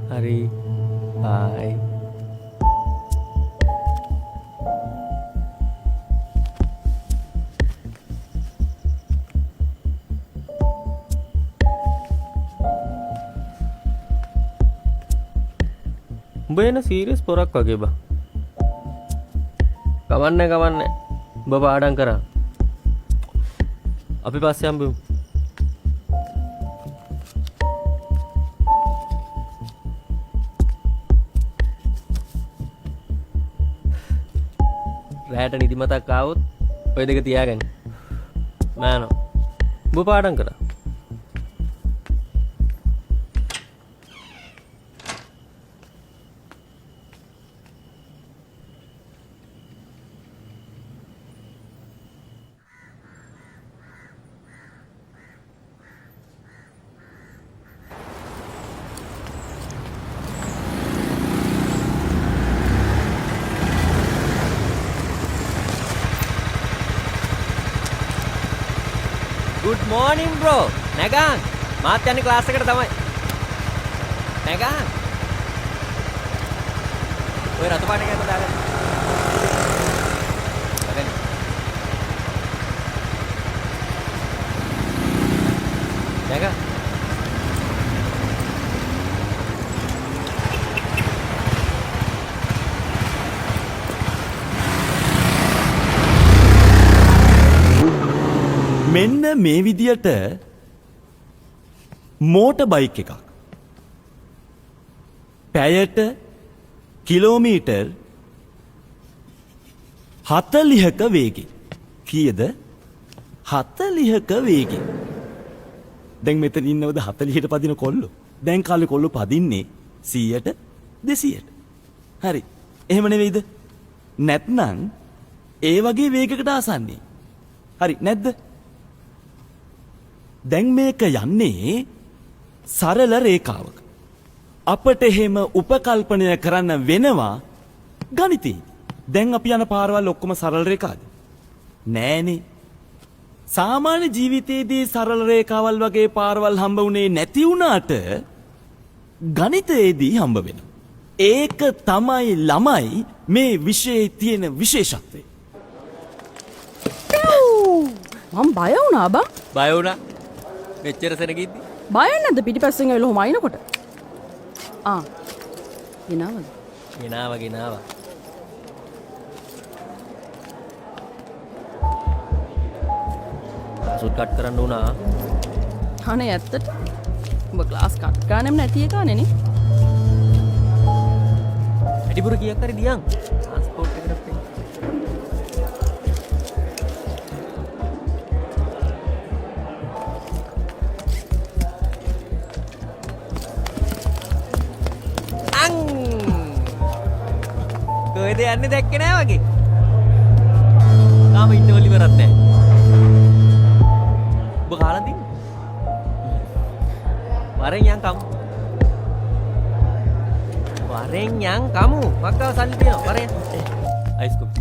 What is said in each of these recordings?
හරි බයි. උඹ එන සීරියස් පොරක් වගේ බා. කවන්නේ උඹ පාඩම් කරා. අපි පස්සේ හම්බෙමු. රැට නිදිමතක් ආවොත් ඔය දෙක තියාගන්න. මෑනෝ. උඹ පාඩම් කරා. Good morning bro. නැගන්. මාත් යන්නේ ක්ලාස් එකට තමයි. නැගන්. ඔය රතු පාට එකම දාගන්න. දාගන්න. නැගන්. මෙන්න මේ විදියට මෝටර් බයික් එකක් පැයට කිලෝමීටර් 40ක වේගෙන්. කීයද? 40ක වේගෙන්. දැන් මෙතන ඉන්නවද 40ට පදින කොල්ලෝ? දැන් කාලේ කොල්ලෝ පදින්නේ 100ට 200ට. හරි. එහෙම නෙවෙයිද? නැත්නම් ඒ වගේ වේගයකට ආසන්නේ. හරි නැද්ද? දැන් මේක යන්නේ සරල රේඛාවක. අපට එහෙම උපකල්පනය කරන්න වෙනවා ගණිතේ. දැන් අපි යන පාරවල් ඔක්කොම සරල රේඛාද? නෑනේ. සාමාන්‍ය ජීවිතයේදී සරල රේඛාවල් වගේ පාරවල් හම්බ වුණේ නැති වුණාට ගණිතයේදී හම්බ වෙනවා. ඒක තමයි ළමයි මේ විෂයේ තියෙන විශේෂත්වය. මම බය වුණා බං. බය වුණා. මෙච්චර සෙනගිද්දි. බය නැද්ද පිටිපස්සෙන් ඇවිල්ලා ඔහොම අයින්කොට? එනවද? ගෙනාවා. සුට් කට් කරන්න උනා. අනේ ඇත්තට. උඹ ක්ලාස් කට් ගන්නෙම නැති එකනේ නේ. වැඩිපුර කීයක් හරි දියන්. ට්‍රාන්ස්පෝර්ට් එකට දෙන්න. කොහෙද යන්නේ දැක්කේ නෑ වගේ. තාම ඉන්න වලි වරක් නෑ. ඔබ කාලා තින්නේ? වරෙන් යන් කමු. මක්කව සල්ලි තියෙනවා. වරෙන්. අයිස්කෝප්.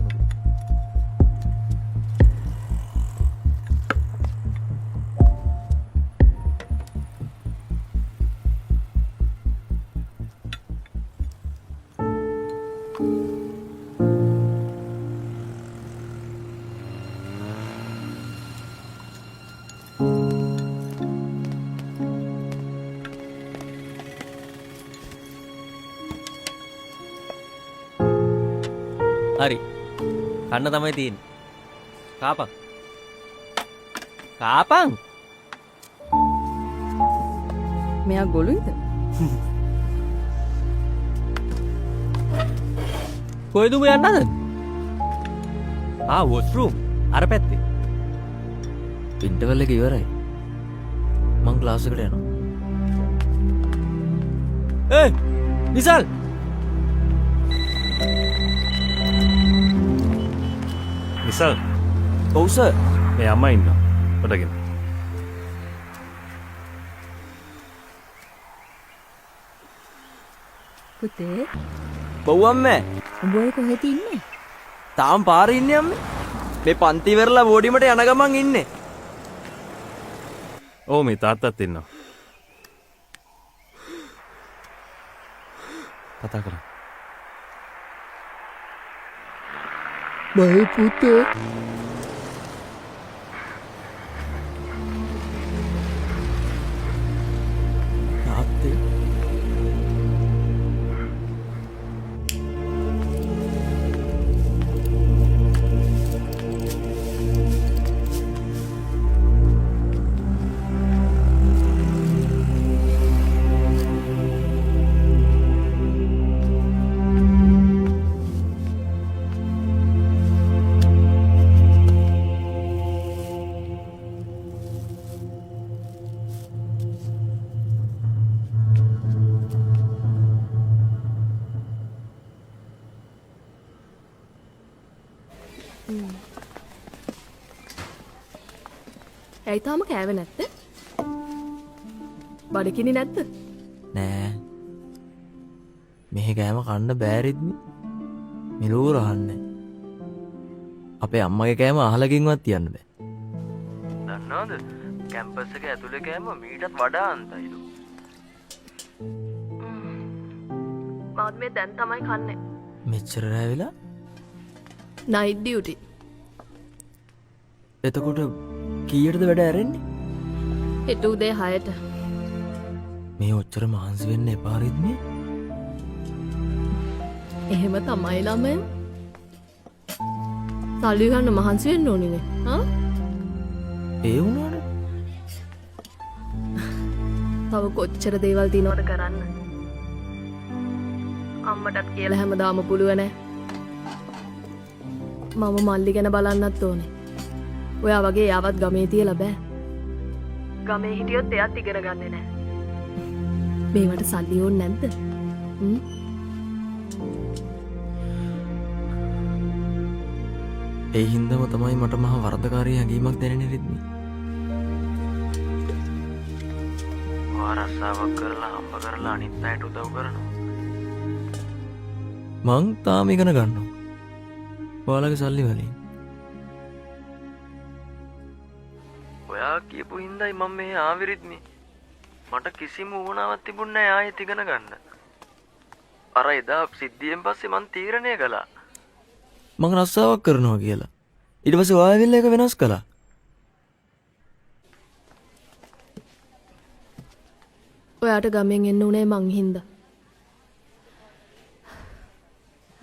හරි. කන්න තමයි තියෙන්නේ. කාපන්. මෙයා ගොළුයිද? කොහෙද උඹ යන්න හදන්නේ? වොෂ්රූම්. අර පැත්තේ. ඉන්ටර්වල් එක ඉවරයි. මං ක්ලාස් එකට යනවා. නිසල්. නිසල්. ඔව් සර්. මේ අම්මා ඉන්නවා. ඔතගෙන. පුතේ. බව් අම්මේ. උඹ ඔය කොහෙද ඉන්නේ? තාම පාරේ ඉන්නේ අම්මේ. මේ පන්ති ඉවරලා බෝඩිමට යන ගමන් ඉන්නේ. ඔව් මේ තාත්තත් ඉන්නවා. කතා කරා. බයි පුතේ. තාත්තේ ඇයි තාම කෑවේ නැත්තේ? බඩගිනි නැද්ද? නෑ මෙහෙ කෑම කන්න බෑරිද්මි මිලූ රහන්නේ අපේ අම්මගේ කෑම අහලකින්වත් තියන්න බෑ දන්නවද කැම්පස් එක ඇතුලේ කෑම මීටත් වඩා අන්තයිලු මාත් මේ දැන් තමයි කන්නේ. මෙච්චර රැවිලා නයිට් ඩියුටි. එතකොට කීයටද වැඩ ඇරෙන්නේ හෙට උදේ 6ට. මේ ඔච්චර මහන්සි වෙන්න එපා රිද්මි එහෙම තමයි ළමයෝ. සල්ලි ගන්න මහන්සි වෙන්න ඕනිනේ. හා? ඒ වුණාට තව කොච්චර දේවල් දිනවද කරන්න. අම්මටත් කියලා හැමදාම පුළුවන් නෑ. මම මල්ලි ගැන බලන්නත් ඕනේ. ඔයා වගේ යාවත් ගමේ තියලා බෑ. ගමේ හිටියොත් එයාත් ඉගෙන ගන්නේ නෑ. මේවට සල්ලි ඕනේ නැද්ද? ඒ හින්දම තමයි මට මහා වරදකාරී හැඟීමක් දැනෙන්නේ රිද්මි වාරස්සාවක් කරලා හම්බ කරලා අනිත් අයට උදව් කරනවා මං තාම ඉගෙන ගන්නවා ඔයාලගේ සල්ලි වලින් ඔයා කියපු හින්දායි මම මේ ආවේ රිද්මි මට කිසිම උවමනාවක් තිබුණේ නැහැ ආයෙත් ඉගෙන ගන්න අර එදා සිද්ධියෙන් පස්සේ මං තීරණය කළා මං රස්සාවක් කරනවා කියලා ඊට පස්සේ ඔයා ඇවිල්ලා ඒක වෙනස් කළා ඔයාට ගමෙන් එන්න උනේ මං හින්දා.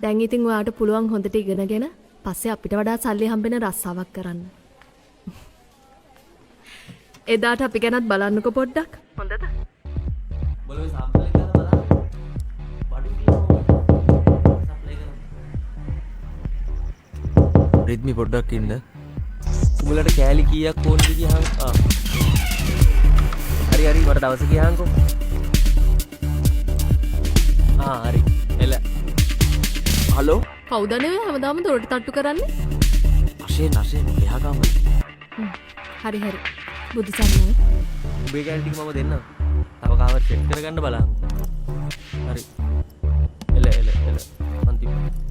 දැන් ඉතින් ඔයාට පුළුවන් හොඳට ඉගෙනගෙන පස්සේ අපිට වඩා සල්ලි හම්බෙන රස්සාවක් කරන්න. එදාට අපි ගැනත් බලන්නකො පොඩ්ඩක්. හොඳද? බලන්න සප්ලයි කරලා රිද්මි පොඩ්ඩක් ඉන්න උඹලට කෑලි කීයක් ඕනද කියහන් හරි මට දවස කියහන්කෝ හරි එල හලෝ කවුදනේ හැමදාම දොරට තට්ටු කරන්නේ? අශේන් එහා ගාම හරි බුදු සරණයි. උඹේ කෑලි ටික මම දෙන්නම් තව කාවත් චෙක් කරගන්න බලන්න හරි එල මන් තිබ්බා